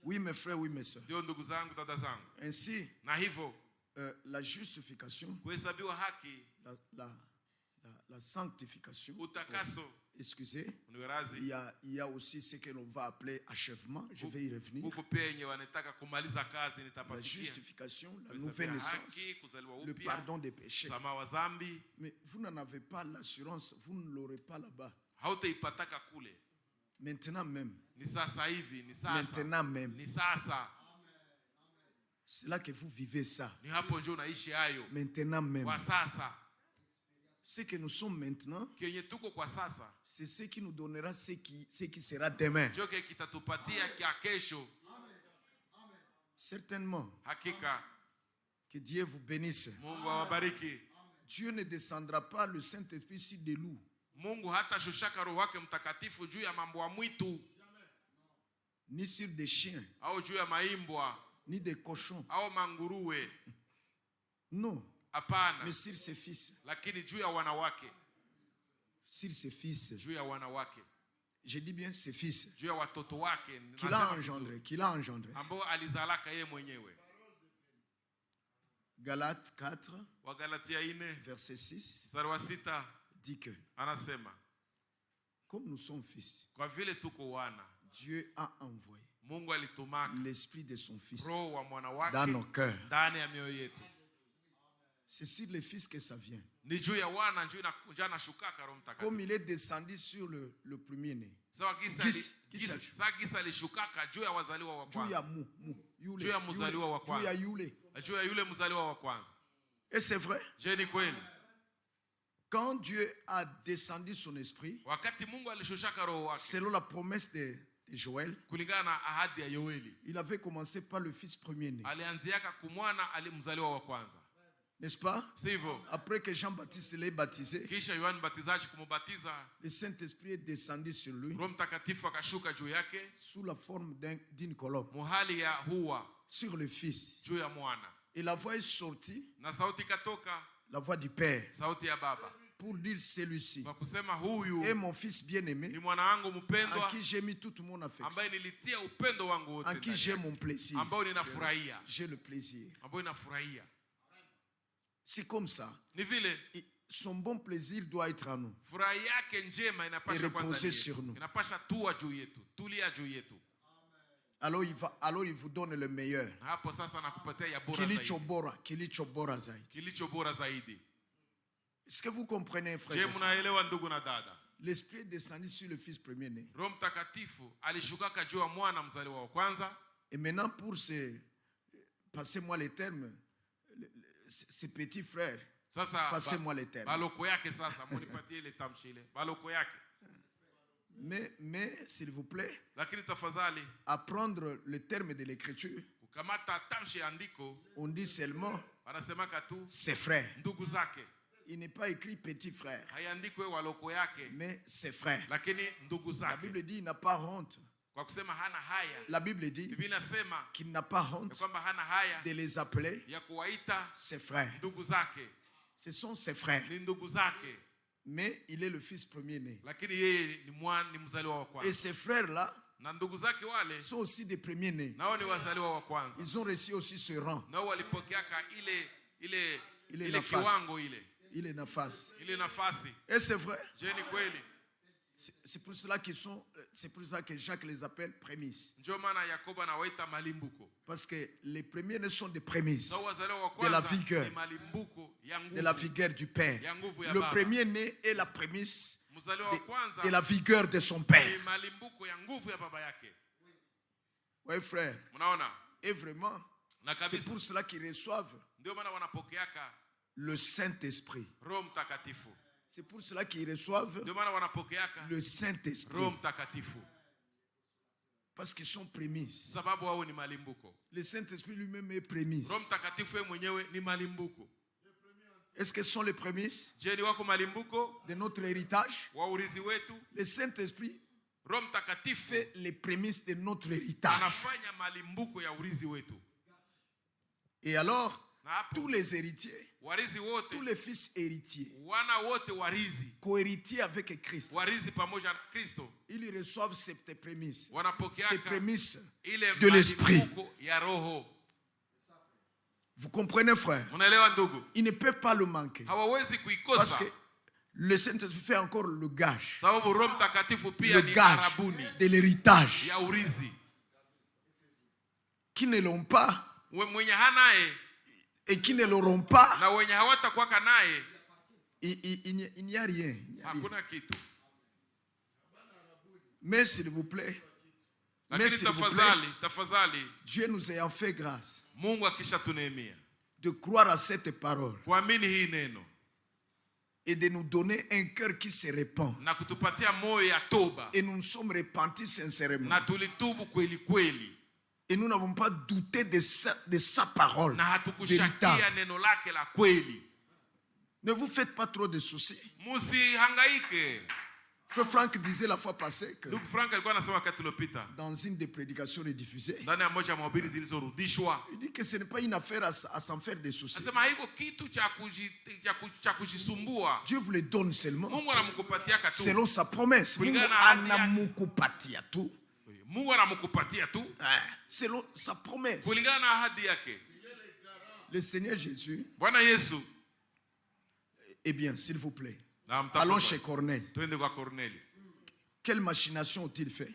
Oui, mes frères, oui, mes sœurs. Ndio ndugu zangu, dada zangu. Ainsi, Na hivyo la justification, kuhesabiwa haki, la sanctification, utakaso, excusez, uniwerazi, il y a aussi ce que l'on va appeler achèvement. Je vais y revenir. huko penye wanataka kumaliza kazi La nitapafikia. justification, la nouvelle naissance, le pardon des péchés. Msamaha wa dhambi. Mais vous n'en avez pas l'assurance, vous ne l'aurez pas là-bas. Hautaipataka kule. Maintenant même. Ni sasa hivi, ni sasa. Maintenant même. Ni sasa. C'est là que vous vivez ça. Ni hapo ndio unaishi hayo. Maintenant même. Kwa sasa. Ce que nous sommes maintenant, kenye tuko kwa sasa, c'est ce qui nous donnera ce qui sera demain. Ndio kitatupatia kia kesho. Certainement. Hakika. Que Dieu vous bénisse. Mungu awabariki. Dieu ne descendra pas le Saint-Esprit sur des loups. Mungu hata shushaka roho wake mtakatifu juu ya mambo ya mwitu, ni sur des chiens, au juu ya maimbwa, ni des cochons, au manguruwe. Non. Hapana. Mais sur ses fils. Lakini juu ya wanawake. Sur ses fils. Juu ya wanawake. Je dis bien ses fils. Juu ya watoto wake. Qu'il a engendré. Ambao alizalaka yeye mwenyewe. Galates 4. Wagalatia 4. Verset 6. Mstari wa 6. Dit que. Anasema. Comme nous sommes fils. Kwa vile tuko wana. Dieu a envoyé. Mungu alitumaka. L'esprit de son fils. Roho wa mwana wake. Dans nos cœurs. Ndani ya mioyo yetu. C'est sur les fils que ça vient. Comme il est descendu sur le premier-né. Et c'est vrai. Quand Dieu a descendu son esprit, selon la promesse de Joël, il avait commencé par le fils premier-né. N'est-ce pas? Après que Jean-Baptiste l'ait baptisé, le Saint-Esprit est descendu sur lui sous la forme d'une colombe sur le Fils. Et la voix est sortie, la voix du Père, pour dire celui-ci est mon Fils bien-aimé, en qui j'ai mis toute mon affection, en qui j'ai mon plaisir. J'ai le plaisir. C'est comme ça. Son bon plaisir doit être à nous et reposer sur nous. Alors il vous donne le meilleur. Kilicho bora zaidi. Est-ce que vous comprenez, frère? L'Esprit est descendu sur le Fils premier-né. Et maintenant, pour passez-moi les termes, ses petits frères, passez-moi les termes. Mais s'il vous plaît, apprendre le terme de l'écriture, on dit seulement ses frères. Il n'est pas écrit petit frère, mais ses frères. La Bible dit il n'a pas honte. La Bible dit qu'il n'a pas honte de les appeler ses frères. Ce sont ses frères. Mais il est le fils premier-né. Et ces frères-là sont aussi des premiers-nés. Ils ont reçu aussi ce rang. Il est nafasi. Et c'est vrai. C'est pour cela que Jacques les appelle prémices. Parce que les premiers sont des prémices de la vigueur du Père. Le premier-né est la prémisse de la vigueur de son Père. Oui, frère. Et vraiment, c'est pour cela qu'ils reçoivent le Saint-Esprit. C'est pour cela qu'ils reçoivent le Saint-Esprit. Parce qu'ils sont prémices. Le Saint-Esprit lui-même est prémisse. Est-ce que ce sont les prémices de notre héritage? Le Saint-Esprit fait les prémices de notre héritage. Et alors, tous les héritiers, warizi wote, tous les fils héritiers, wana wote warizi, co-héritiers avec Christ, warizi pamoja na Kristo, ils reçoivent ces prémices, wanapokeaka ces prémices ile de l'esprit. ya roho. Vous comprenez, frère? Unaelewa ndugu? Il ne peut pas le manquer. Hawawezi Parce kuikosa. que le Saint-Esprit fait encore le gage. Sababu Roho Mtakatifu pia Le ni gage arabuni de l'héritage. ya urizi. Qui ne l'ont pas Mwenye hanaye et qui ne l'auront pas, na wenye hawatakuwa naye, il n'y a rien. hakuna kitu. Mais s'il vous plaît, Lakini tafadhali, Dieu nous ayant fait grâce Mungu akishatuneemia de croire à cette parole kuamini hii neno et de nous donner un cœur qui se répand. na kutupatia moyo ya toba, Et nous nous sommes repentis sincèrement. na tulitubu kweli kweli, Et nous n'avons pas douté de sa parole na hatukushakia véritable. neno lake la kweli. Ne vous faites pas trop de soucis. Musihangaike. Frère Franck disait la fois passée que Ndugu Frank alikuwa anasema wakati uliopita dans une des prédications diffusées, ndani ya moja ya mahubiri zilizorudishwa, il dit que ce n'est pas une affaire à s'en faire des soucis. anasema haiko kitu cha kujisumbua. Dieu vous le donne seulement Mungu anamkupatia tu selon sa promesse. Mungu kulingana na ahadi yake. anamukupatia tu. Mungu anamkupatia tu Selon sa promesse. kulingana na ahadi yake. Le Seigneur Jésus, Bwana Yesu, eh bien, s'il vous plaît, na mtafuta. allons chez Corneille. Twende kwa Kornelio. Quelle machination ont-ils fait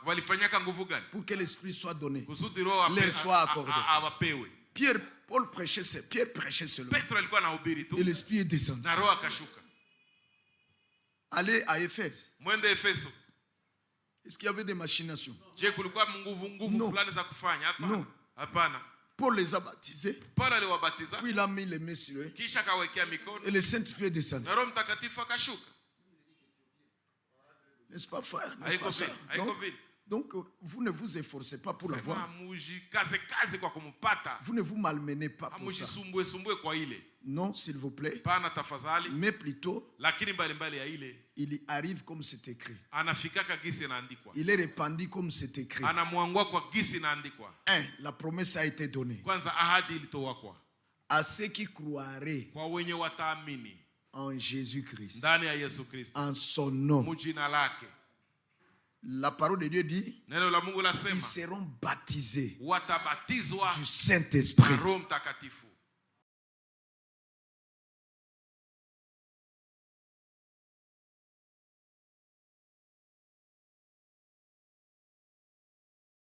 Walifanyaka nguvu gani pour que l'Esprit soit donné? kusudi Roho Leur soit accordé. awapewe? Paul prêchait seulement. Petro alikuwa anahubiri tu Et l'Esprit est descendu. na Roho akashuka. Allez à Éphèse. Mwende Efeso. Est-ce qu'il y avait des machinations? Je, kulikuwa nguvu No. fulani za kufanya? Hapana. No. Hapana. Paul les a baptisés. Paulo aliwabatiza, Puis il a mis les mains sur eux. kisha akawekea mikono Et le Saint-Esprit est descendu. na Roho Mtakatifu akashuka. N'est-ce pas, frère? N'est-ce Haiko pas, vile, sœur? haiko vile. Donc, vous ne vous efforcez pas pour l'avoir. Sema mujikaze kwa kumpata. Vous ne vous malmenez pas pour ça. Mujisumbue kwa ile. Non, s'il vous plaît. Pana tafadhali. Mais plutôt, Lakini mbalimbali ya ile il y arrive comme c'est écrit. anafikaka gisi inaandikwa. Il est répandu comme c'est écrit. Anamwangua kwa gisi inaandikwa. La promesse a été donnée. Kwanza ahadi ilitowakwa À ceux qui croiraient kwa wenye wataamini en Jésus-Christ, ndani ya Yesu Kristo, en son nom. mujina lake. La parole de Dieu dit, Neno la Mungu ils lasema seront baptisés watabatizwa du na Saint-Esprit. Roho Mtakatifu.